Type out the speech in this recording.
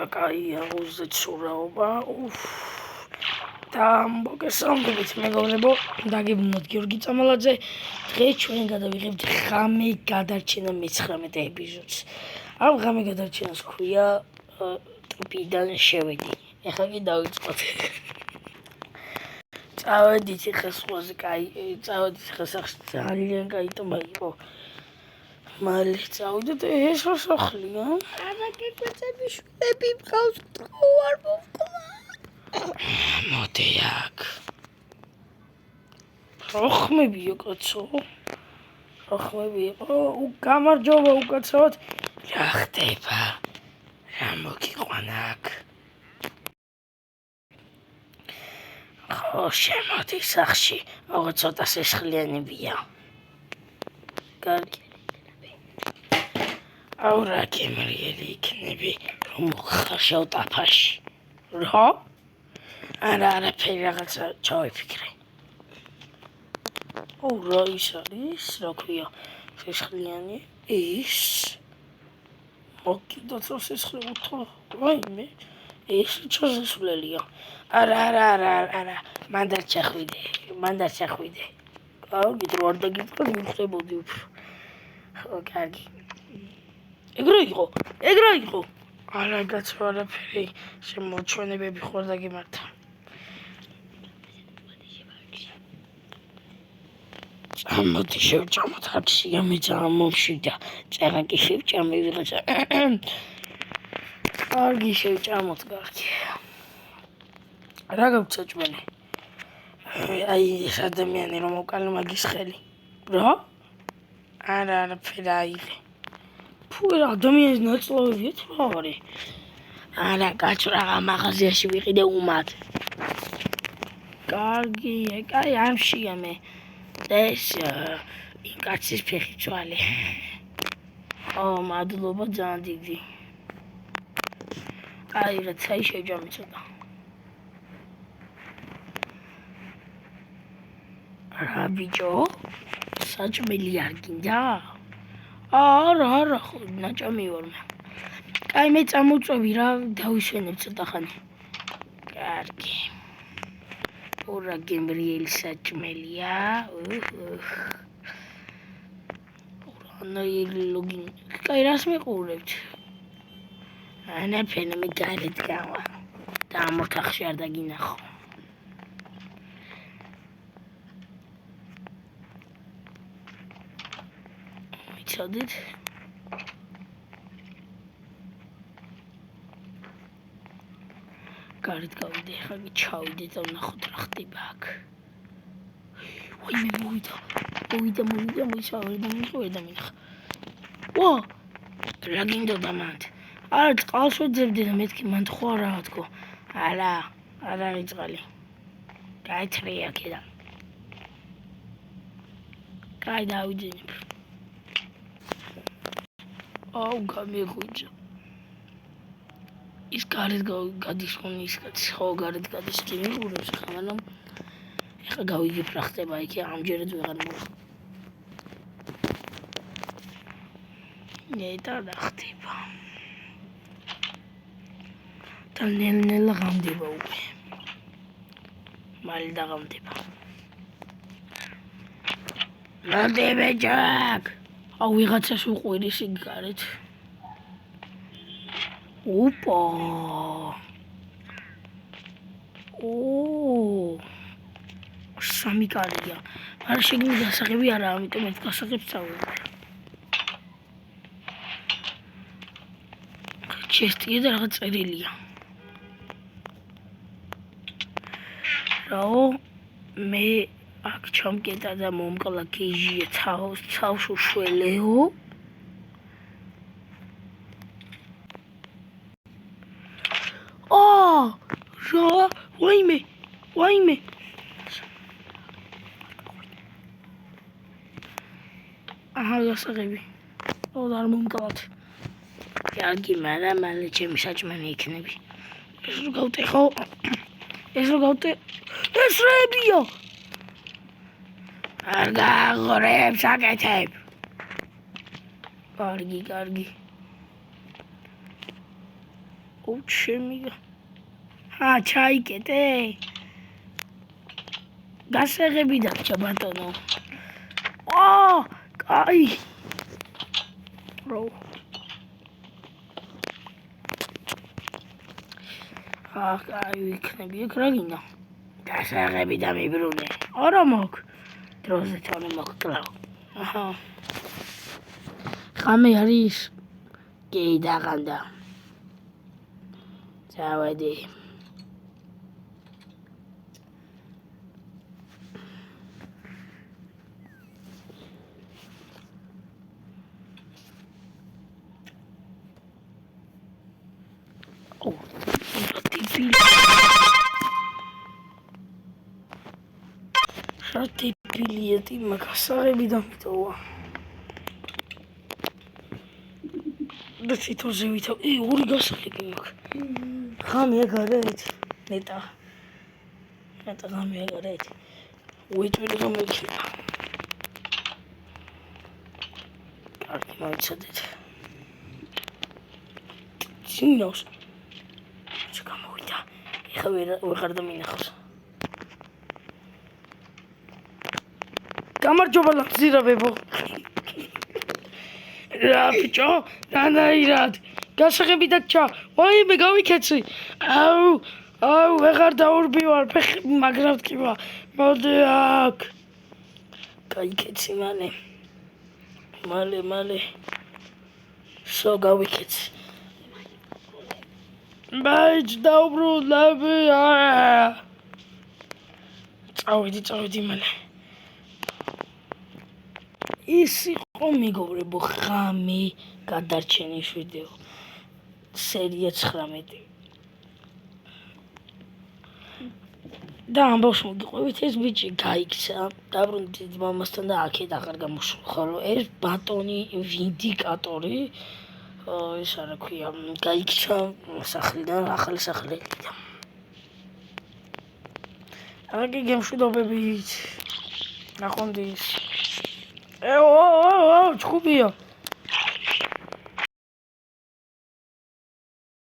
კაია უზეცურაობა და მოგესალმებით მეგობრებო, დაგებუნოთ გიორგი წამალაძე. დღეს ჩვენ გადავიღებთ ღამე გადარჩენა მე-19 ეპიზოდს. ამ ღამე გადარჩენას ქვია ტიპიდან შევედი. ეხლა კი დავიწყოთ. წავედით ეხლა სხვაზე, წავედით ეხლა სახში ძალიან კაი ტბა იყო. მალე წავიდეთ ეს რა სახლია? არა გეკვეცები შულები მყავს ტყო არ მოვკლა. მოდი აქ. როხმებია კაცო. გამარჯობა უკაცრავად. რა ხდება? რა მოგიყვანა აქ? ხო, შემოდი სახში, ოღონდ ცოტა სისხლიანებია. კარგი. აუ რა გემრიელი იქნები, რომ მოხარშავ ტაფაში. რა? არაფერი რაღაცა ჩავიფიქრე. რა ის არის? რა ქვია? სისხლიანი? ის? მოკიდოთ რომ სისხლი უთო. ვაიმე, ეს ჩაზესვლელია. არა, მან დარჩახვიდე. კარგი, დრო არ დაგიწყდა, მივხვდებოდი უფრო. ხო, კარგი. ეგრე იყო. არა, კაცო, არაფერი, შემოჩვენებები ხوار დაგემართა. მოდი შევჭამოთ აქში, მე წამოვშვიდა. წერა კი შევჭამე ვიღაცა. კარგი შევჭამოთ, კარგი. რა გაქვს საჭმელი? აი ეს ადამიანი რომ მოკალე მაგის ხელი. რა? არაფერი აიღე. ფუ რა ადამიანის ნაწლავებია თუ რა არის? არა, კაცო რაღა მაღაზიაში ვიყიდე უმად. კარგი, კაი ამშია მე. ეს კაცის ფეხი ცვალე. მადლობა ძალიან დიდი. აი რაცა შევჭამე ცოტა. რა ბიჭო? საჭმელი არ გინდა? არა, ხო, ნაჭამი ვარ მე. კაი მე წამოვწვევი რა, დავისვენებ ცოტა ხანი. კარგი. რა გემრიელი საჭმელია. რანაირი ლოგინ. კაი რას მეყურებთ? ანაფენა მე გარეთ გავა. და ამ ოთახში არ დაგინახო. მიცოდით? გარეთ გავიდე, ახლა კი ჩავიდე და ვნახოთ რა ხდება აქ. ვაიმე მოვიდა, ვერ დამინახა. რა გინდოდა მანდ? არა, წყალს ვეძებდი და მეთქი მან ხო არა თქო. არა არის წყალი. გაიტრია კიდე. კაი დავიძინებ. გამიღვიძა. ის გარეთ გადის ხომ ის კაცი, ხო გარეთ გადის კი მიყურებს ხა, მაგრამ ეხლა გავიგებ რა ხდება იქ, ამჯერად ვეღარ მოვა. ნეტა რა ხდება. და ნელ-ნელა ღამდება უკვე. მალე დაღამდება. მოდები ჯაკ. ვიღაცას უყვირის იქ გარეთ. ოპა. სამი კარია. არა შეგნი დასაღები არა, ამიტომ ერთ გასაღებს წავიდე. ჩესტია და რაღაც წერილია. რაო მე აქ ჩამკეტა და მომკლა გიჟია ცავს უშველეო. რა ვაიმე. გასაღები. არ მომკლათ. კარგი, მაგრამ მალე ჩემი საჭმელი იქნები. ეს რო გავტე ხო? ეს რებია? არ გაღორებს აკეთებ. კარგი. ჩემი ჩაიკეტე გასაღები დარჩა ბატონო კაი რო კაი ვიქნები ეგ რა გინდა გასაღები დამიბრუნე არა მოგ დროზე თორემ მოგკლავ ხამე არის კი დაღანდა წავედი Шарти пилиети макасაღები დამიტოვა. და თვითონზე ვითო. ორი გასაღები მაქვს. ღამე აგარეთ. ნეტა ღამე აგარეთ. უიტვილი რომ მექნება. კარგი მოიცადეთ. სინოს. ჩამოვიდა. ეხლა ვეღარ დამინახავს. გამარჯობა ლამზირაბებო რა ბიჭო ნანაირად გასაღები დაგჭა ვაიმე გავიქეცი აუ ვეღარ დაურბივარ ფეხი მაგრამ ტკივა მოდი აქ გაიქეცი მალე სო გავიქეცი ბაიჭ დაუბრუნდები წავედი მალე ის იყო მეგობრებო ღამე გადარჩენის ვიდეო სერია 19 და ამბავს მოგიყვებით ეს ბიჭი გაიქცა დაბრუნდით მამასთან და აქეთ აღარ გამოსულა ხოლო ეს ბატონი ვინდიკატორი ეს არა ქვია გაიქცა სახლიდან ახალი სახლი აგი გემშვიდობებით ნახვამდის ჩხუბია